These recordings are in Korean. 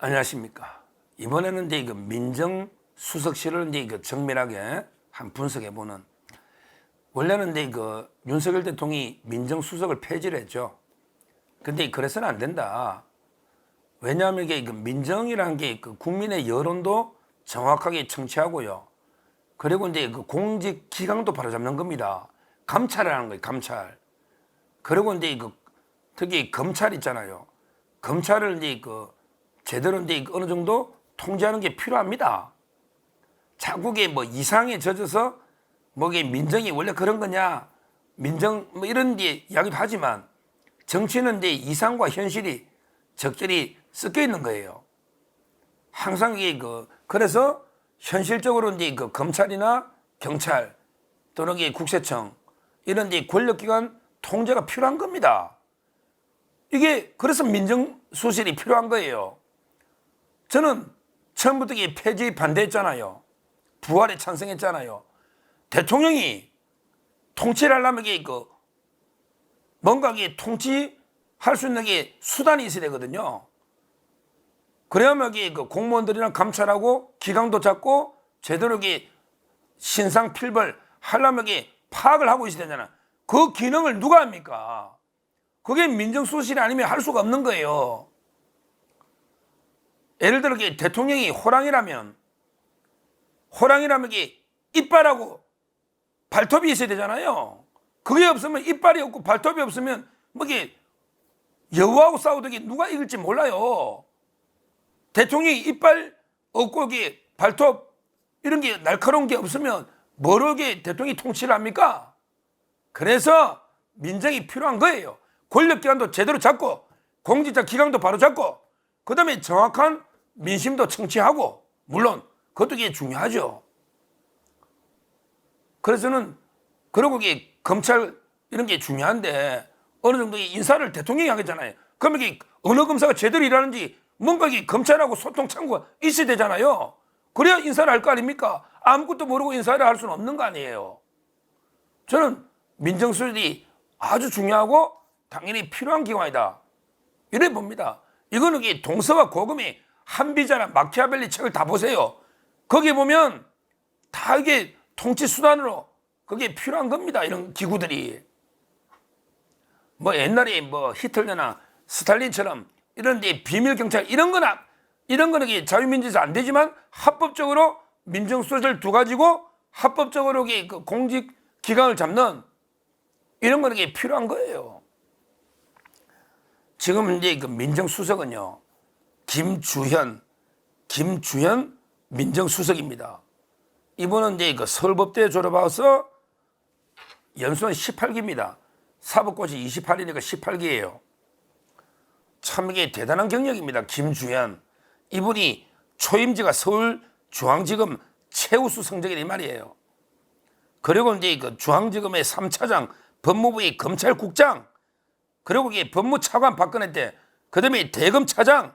안녕하십니까. 이번에는 이제 민정수석실을 이제 정밀하게 한 분석해보는, 원래는 이제 윤석열 대통령이 민정수석을 폐지를 했죠. 근데 그래서는 안 된다. 왜냐하면 이게 민정이라는 게 국민의 여론도 정확하게 청취하고요. 그리고 이제 공직 기강도 바로잡는 겁니다. 감찰이라는 거예요, 감찰. 그리고 이제 특히 검찰 있잖아요. 검찰을 이제 제대로 이제 어느 정도 통제하는 게 필요합니다. 자국에 뭐 이상에 젖어서 뭐 이게 민정이 원래 그런 거냐, 민정 뭐 이런 이제 이야기도 하지만 정치는 이제 이상과 현실이 적절히 섞여 있는 거예요. 항상 이게 그래서 현실적으로 이제 검찰이나 경찰 또는 이게 국세청 이런 이제 권력기관 통제가 필요한 겁니다. 이게 그래서 민정수석이 필요한 거예요. 저는 처음부터 이 폐지 반대했잖아요. 부활에 찬성했잖아요. 대통령이 통치를 하려면 이게 뭔가 이게 통치할 수 있는 게 수단이 있어야 되거든요. 그래야만 이게 공무원들이랑 감찰하고 기강도 잡고 제대로 이게 신상필벌 하려면 이게 파악을 하고 있어야 되잖아. 그 기능을 누가 합니까? 그게 민정수석실이 아니면 할 수가 없는 거예요. 예를 들어 대통령이 호랑이라면 이게 이빨하고 발톱이 있어야 되잖아요. 그게 없으면 이빨이 없고 발톱이 없으면 뭐 이게 여우하고 싸우도 누가 이길지 몰라요. 대통령이 이빨 없고 이게 발톱 이런 게 날카로운 게 없으면 뭐로 이게 대통령이 통치를 합니까? 그래서 민정이 필요한 거예요. 권력기관도 제대로 잡고 공직자 기강도 바로 잡고 그 다음에 정확한 민심도 청취하고, 물론 그것도 이게 중요하죠. 그래서는 그리고 이게 검찰 이런 게 중요한데 어느 정도 인사를 대통령이 하겠잖아요. 그러면 이게 어느 검사가 제대로 일하는지 뭔가 이게 검찰하고 소통 창구가 있어야 되잖아요. 그래야 인사를 할 거 아닙니까? 아무것도 모르고 인사를 할 수는 없는 거 아니에요. 저는 민정수석이 아주 중요하고 당연히 필요한 기관이다, 이래 봅니다. 이거는 이게 동서와 고금이 한비자나 마키아벨리 책을 다 보세요. 거기 보면 다 이게 통치 수단으로 그게 필요한 겁니다. 이런 기구들이. 뭐 옛날에 뭐 히틀러나 스탈린처럼 이런 데 비밀 경찰 이런 거는 이게 자유민주에서 안 되지만 합법적으로 민정수석을 두 가지고 합법적으로 공직 기강을 잡는 이런 거는 이게 필요한 거예요. 지금 이제 민정수석은요, 김주현 민정수석입니다. 이분은 이제 서울법대 졸업하고서 연수는 18기입니다. 사법고시 28이니까 18기예요. 참 이게 대단한 경력입니다. 김주현. 이분이 초임지가 서울중앙지검 최우수 성적이란 이 말이에요. 그리고 이제 중앙지검의 3차장, 법무부의 검찰국장, 그리고 이게 법무차관 박근혜 때, 그 다음에 대검차장,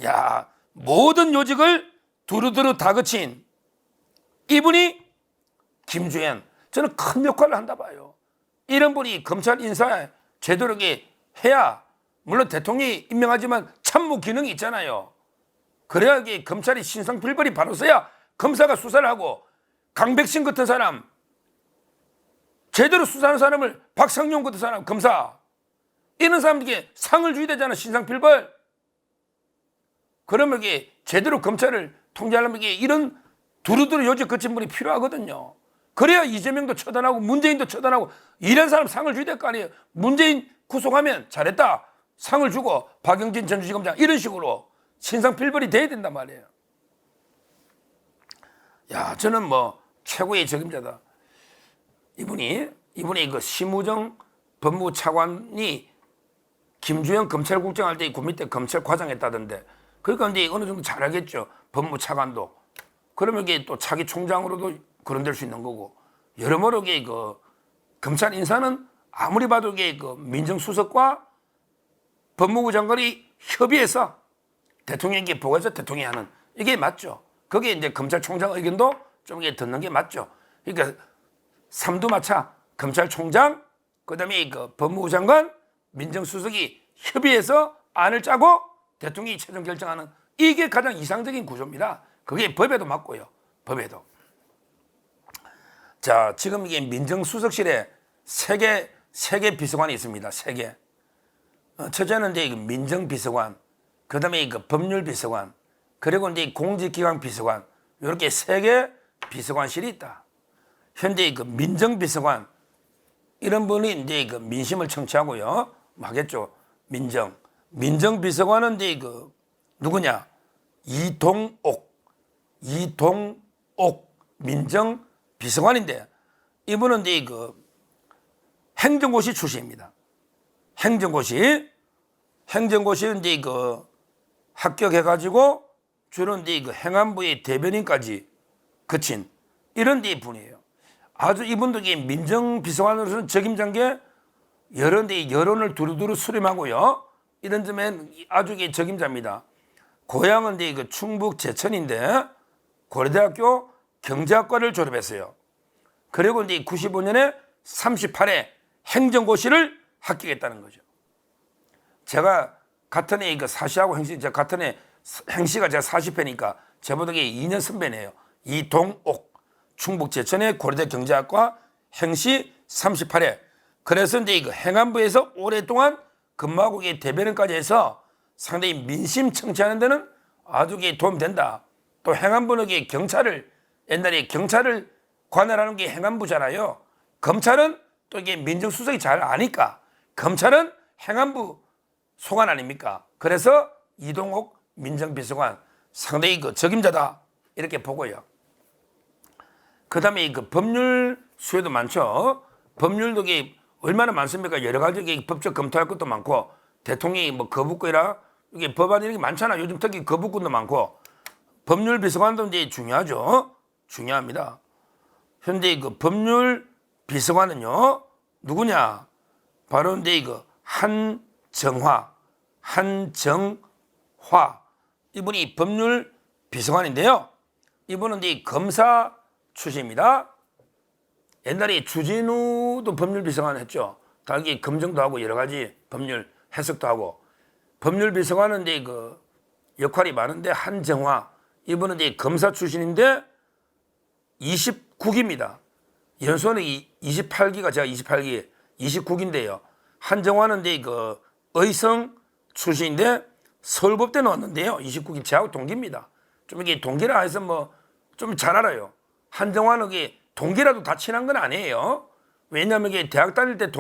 야, 모든 요직을 두루두루 다 거친 이분이 김주현. 저는 큰 역할을 한다 봐요. 이런 분이 검찰 인사에 제대로 해야, 물론 대통령이 임명하지만 참모 기능이 있잖아요. 그래야 이게 검찰이 신상필벌이 바로 서야 검사가 수사를 하고, 강백신 같은 사람, 제대로 수사하는 사람을 박상용 같은 사람, 검사, 이런 사람들에게 상을 줘야 되잖아, 신상필벌. 그러면 이게 제대로 검찰을 통제하려면 이게 이런 두루두루 요직 거친 분이 필요하거든요. 그래야 이재명도 처단하고 문재인도 처단하고 이런 사람 상을 줘야 될 거 아니에요. 문재인 구속하면 잘했다, 상을 주고, 박영진 전주지검장 이런 식으로 신상필벌이 돼야 된단 말이에요. 야, 저는 뭐 최고의 적임자다. 이분이 심우정 법무부 차관이 김주현 검찰국장 할 때 그 밑에 검찰과장 했다던데, 그러니까 이제 어느 정도 잘하겠죠. 법무부 차관도. 그러면 이게 또 차기 총장으로도 거론될 수 있는 거고, 여러모로 이게 검찰 인사는 아무리 봐도 이게 민정수석과 법무부 장관이 협의해서 대통령에게 보고해서 대통령이 하는, 이게 맞죠. 거기에 이제 검찰총장 의견도 좀 이게 듣는 게 맞죠. 그러니까 삼두마차 검찰총장, 그다음에 법무부 장관, 민정수석이 협의해서 안을 짜고 대통령이 최종 결정하는 이게 가장 이상적인 구조입니다. 그게 법에도 맞고요. 법에도. 자, 지금 이게 민정수석실에 세 개 비서관이 있습니다. 세 개. 첫째는 이제 민정비서관, 그 다음에 법률비서관, 그리고 이제 공직기강 비서관, 이렇게 세 개 비서관실이 있다. 현재 민정비서관, 이런 분이 이제 민심을 청취하고요. 하겠죠. 민정비서관은 이제 누구냐? 이동옥 민정비서관인데, 이분은 이제 행정고시 출신입니다. 행정고시 이제 합격해가지고 주로 이제 행안부의 대변인까지 거친 이런 데 분이에요. 아주 이분도 민정비서관으로서는 적임자인 여러 데 여론을 두루두루 수렴하고요. 이런 점에 아주 적임자입니다. 고향은 이제 충북 제천인데 고려대학교 경제학과를 졸업했어요. 그리고 이제 95년에 38회 행정고시를 합격했다는 거죠. 제가 같은 해 사시하고 행시, 제가 같은 해 행시가 제가 40회니까 저보다 2년 선배네요. 이동옥, 충북 제천의 고려대 경제학과 행시 38회. 그래서 이제 행안부에서 오랫동안 근무하고 대변인까지 해서 상당히 민심 청취하는 데는 아주 도움된다. 또 행안부는 옛날에 경찰을 관할하는 게 행안부잖아요. 검찰은 또 이게 민정수석이 잘 아니까 검찰은 행안부 소관 아닙니까? 그래서 이동옥 민정비서관 상당히 적임자다 이렇게 보고요. 그 다음에 법률 수요도 많죠. 법률도 얼마나 많습니까? 여러 가지 법적 검토할 것도 많고 대통령이 거부권이라 이게 법안 이런 게 많잖아. 요즘 특히 거부권도 많고 법률 비서관도 이제 중요하죠. 중요합니다. 현재 법률 비서관은요 누구냐? 바로 이제 한정화 이분이 법률 비서관인데요. 이분은 이제 검사 출신입니다. 옛날에 주진우도 법률 비서관 했죠. 당연히 검증도 하고 여러 가지 법률 해석도 하고 법률 비서관은 이제 역할이 많은데 한정화 이분은 이제 검사 출신인데 29기입니다. 연수원은 28기가 제가 28기 29기인데요. 한정화는 이제 의성 출신인데 서울법대 나왔는데요. 29기 저하고 동기입니다. 좀 이게 동기라 해서 좀 잘 알아요. 한정화는 동기라도 다 친한 건 아니에요. 왜냐하면 대학 다닐 때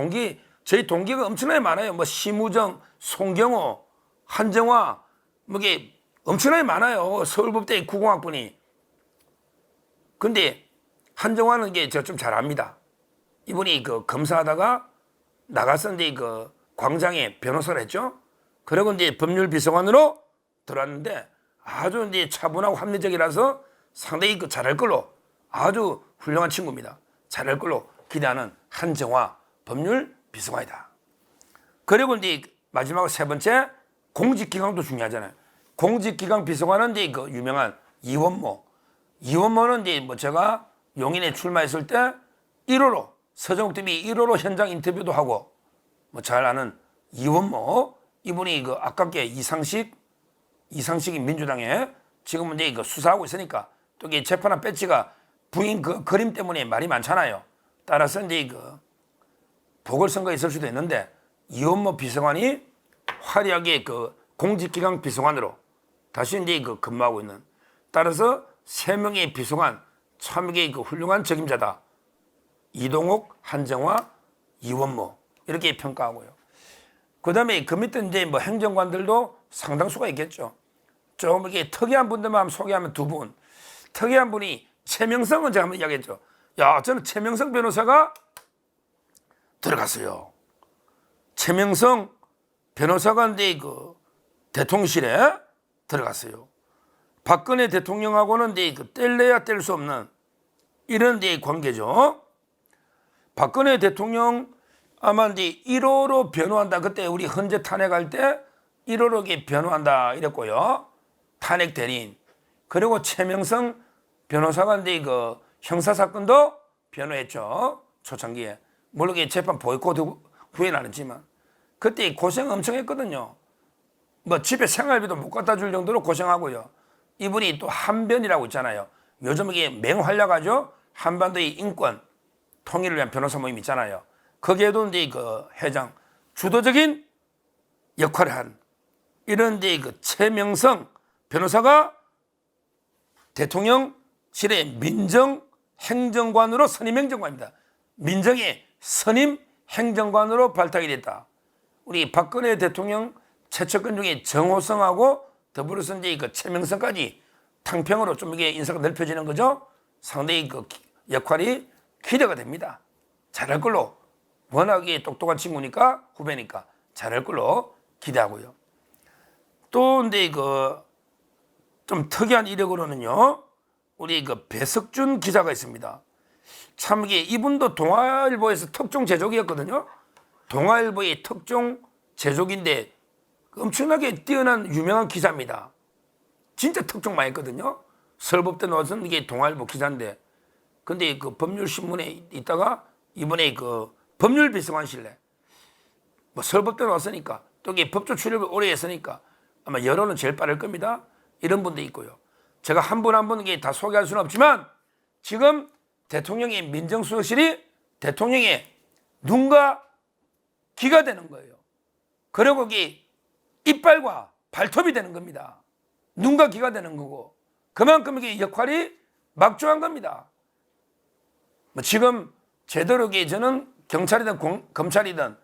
저희 동기가 엄청나게 많아요. 심우정, 송경호, 한정화 엄청나게 많아요. 서울법대 구공학번이. 근데 한정화는 제가 좀 잘 압니다. 이분이 검사하다가 나가서 이제 광장에 변호사를 했죠. 그리고 이제 법률비서관으로 들어왔는데 아주 이제 차분하고 합리적이라서 상당히 잘할 걸로 아주 훌륭한 친구입니다. 잘할 걸로 기대하는 한정화 법률비서관이다. 그리고 이제 마지막으로 세 번째 공직기강도 중요하잖아요. 공직기강 비서관은 이제 유명한 이원모. 이원모는 이제 제가 용인에 출마했을 때 1호로 서정욱 TV 1호로 현장 인터뷰도 하고 잘 아는 이원모 이분이 아깝게 이상식이 민주당에 지금은 이제 수사하고 있으니까 또 이게 재판한 배지가 부인 그림 때문에 말이 많잖아요. 따라서 이제 보궐선거에 있을 수도 있는데 이원모 비서관이 화려하게 공직기강 비서관으로 다시 이제 근무하고 있는. 따라서 세 명의 비서관 참 이게 훌륭한 적임자다. 이동욱, 한정화, 이원모 이렇게 평가하고요. 그 다음에 그 밑에 이제 행정관들도 상당수가 있겠죠. 좀 이렇게 특이한 분들만 소개하면 두 분. 특이한 분이 최명성은 제가 한번 이야기했죠. 저는 최명성 변호사가 들어갔어요. 최명성 변호사가 이제 대통령실에 들어갔어요. 박근혜 대통령하고는 이제 뗄래야 뗄 수 없는 이런 데 관계죠. 박근혜 대통령 아마 이제 1호로 변호한다. 그때 우리 헌재 탄핵할 때 1호로 변호한다 이랬고요. 탄핵 대리인. 그리고 최명성 변호사가 이제 형사사건도 변호했죠. 초창기에. 물론 재판 보이콧 후에는 안 했지만. 그때 고생 엄청 했거든요. 뭐 집에 생활비도 못 갖다 줄 정도로 고생하고요. 이분이 또 한변이라고 있잖아요. 요즘 이게 맹활약하죠. 한반도의 인권 통일을 위한 변호사 모임 있잖아요. 거기에도 이제 그 회장 주도적인 역할을 한 이런 데 그 최명성 변호사가 대통령실의 민정행정관으로 선임행정관입니다. 민정의 선임행정관으로 발탁이 됐다. 우리 박근혜 대통령 최측근 중에 정호성하고 더불어서 이제 그 최명성까지 탕평으로 좀 이게 인사가 넓혀지는 거죠. 상당히 그 역할이 기대가 됩니다. 잘할 걸로 워낙에 똑똑한 친구니까 후배니까 잘할 걸로 기대하고요. 또 근데 그 좀 특이한 이력으로는요. 우리 그 배석준 기자가 있습니다. 참 이게 이분도 동아일보에서 특종 제조기였거든요. 동아일보의 특종 제조기인데 엄청나게 뛰어난 유명한 기자입니다. 진짜 특종 많이 했거든요. 서울법대 나와서는 이게 동아일보 기자인데 근데 그 법률신문에 있다가 이번에 그 법률비서관실에 뭐 서울법대 나왔으니까 또 이게 법조 출입을 오래 했으니까 아마 여론은 제일 빠를 겁니다. 이런 분도 있고요. 제가 한 분 한 분 다 소개할 수는 없지만 지금 대통령의 민정수석실이 대통령의 눈과 귀가 되는 거예요. 그리고 이게 이빨과 발톱이 되는 겁니다. 눈과 귀가 되는 거고 그만큼 이게 역할이 막중한 겁니다. 뭐 지금 제대로 저는 경찰이든 검찰이든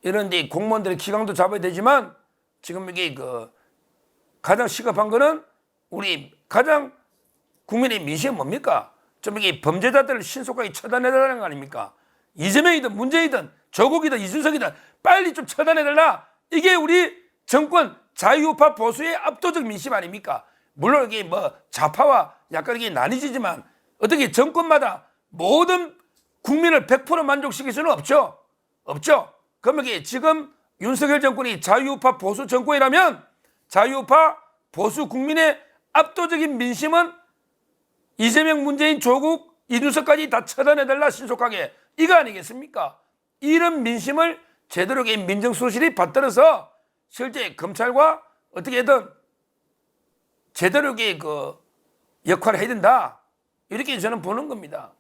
이런 데 공무원들의 기강도 잡아야 되지만 지금 이게 그 가장 시급한 거는 우리 가장 국민의 민심이 뭡니까? 좀 이게 범죄자들을 신속하게 처단해달라는 거 아닙니까? 이재명이든 문재인이든 조국이든 이준석이든 빨리 좀 처단해달라. 이게 우리 정권 자유우파 보수의 압도적 민심 아닙니까? 물론 이게 뭐 좌파와 약간 이게 나뉘지만 어떻게 정권마다 모든 국민을 100% 만족시킬 수는 없죠. 없죠. 그러면 이게 지금 윤석열 정권이 자유우파 보수 정권이라면 자유우파 보수 국민의 압도적인 민심은 이재명, 문재인, 조국, 이준석까지 다 처단해달라 신속하게 이거 아니겠습니까? 이런 민심을 제대로 민정수석실이 받들어서 실제 검찰과 어떻게든 제대로 그 역할을 해야 된다. 이렇게 저는 보는 겁니다.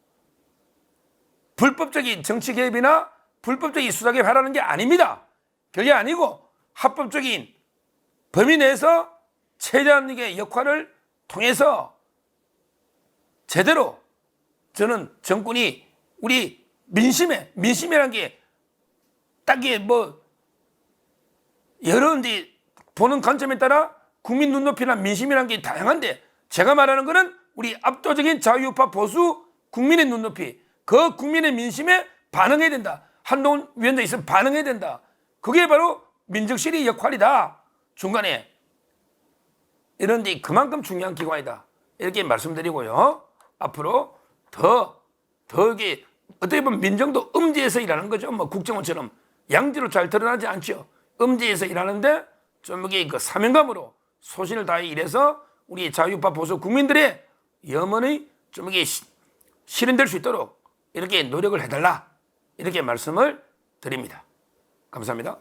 불법적인 정치 개입이나 불법적인 수사 개입하라는 게 아닙니다. 그게 아니고 합법적인 범위 내에서 최대한 이게 역할을 통해서 제대로 저는 정권이 우리 민심이라는 게 딱히 뭐 여러 데 보는 관점에 따라 국민 눈높이나 민심이라는 게 다양한데 제가 말하는 거는 우리 압도적인 자유우파 보수 국민의 눈높이 그 국민의 민심에 반응해야 된다. 한동훈 위원장 있으면 반응해야 된다. 그게 바로 민정실의 역할이다. 중간에 이런 데 그만큼 중요한 기관이다. 이렇게 말씀드리고요. 앞으로 더 이게 어떻게 보면 민정도 음지에서 일하는 거죠. 뭐 국정원처럼 양지로 잘 드러나지 않죠. 음지에서 일하는데 좀 이게 그 사명감으로 소신을 다해 일해서 우리 자유우파 보수 국민들의 염원이 좀 이게 실현될 수 있도록 이렇게 노력을 해달라. 이렇게 말씀을 드립니다. 감사합니다.